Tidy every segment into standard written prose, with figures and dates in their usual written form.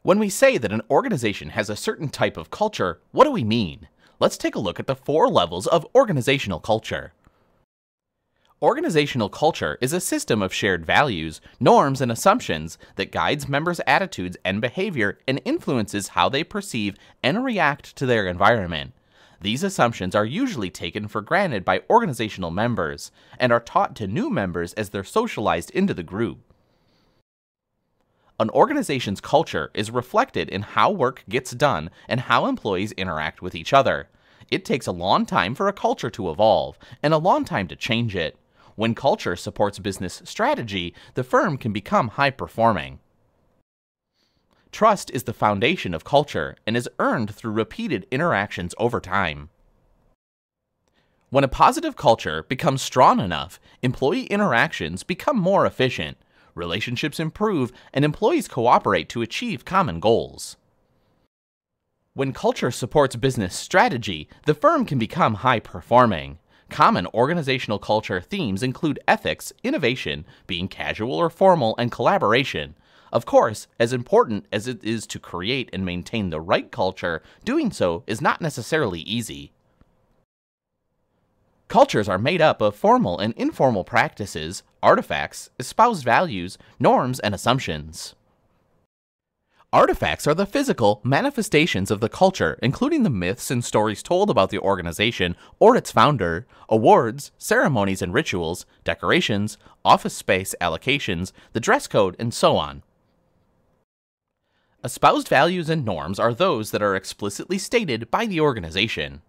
When we say that an organization has a certain type of culture, what do we mean? Let's take a look at the 4 levels of organizational culture. Organizational culture is a system of shared values, norms, and assumptions that guides members' attitudes and behavior and influences how they perceive and react to their environment. These assumptions are usually taken for granted by organizational members and are taught to new members as they're socialized into the group. An organization's culture is reflected in how work gets done and how employees interact with each other. It takes a long time for a culture to evolve and a long time to change it. When culture supports business strategy, the firm can become high-performing. Trust is the foundation of culture and is earned through repeated interactions over time. When a positive culture becomes strong enough, employee interactions become more efficient, relationships improve, and employees cooperate to achieve common goals. When culture supports business strategy, the firm can become high-performing. Common organizational culture themes include ethics, innovation, being casual or formal, and collaboration. Of course, as important as it is to create and maintain the right culture, doing so is not necessarily easy. Cultures are made up of formal and informal practices, artifacts, espoused values, norms, and assumptions. Artifacts are the physical manifestations of the culture, including the myths and stories told about the organization or its founder, awards, ceremonies and rituals, decorations, office space allocations, the dress code, and so on. Espoused values and norms are those that are explicitly stated by the organization.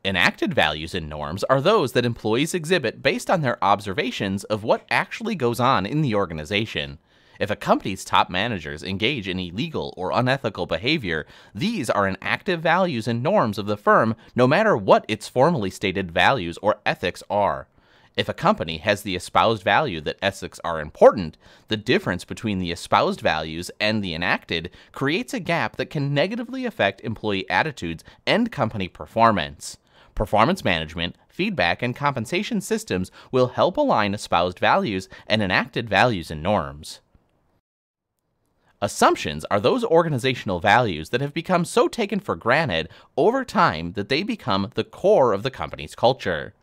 Enacted values and norms are those that employees exhibit based on their observations of what actually goes on in the organization. If a company's top managers engage in illegal or unethical behavior, these are enacted values and norms of the firm no matter what its formally stated values or ethics are. If a company has the espoused value that ethics are important, the difference between the espoused values and the enacted creates a gap that can negatively affect employee attitudes and company performance. Performance management, feedback, and compensation systems will help align espoused values and enacted values and norms. Assumptions are those organizational values that have become so taken for granted over time that they become the core of the company's culture.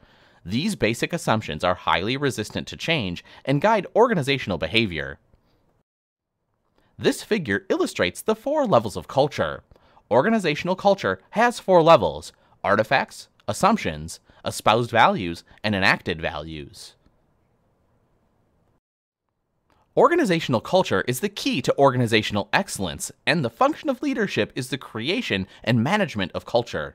These basic assumptions are highly resistant to change and guide organizational behavior. This figure illustrates the 4 levels of culture. Organizational culture has 4 levels: artifacts, assumptions, espoused values, and enacted values. Organizational culture is the key to organizational excellence, and the function of leadership is the creation and management of culture.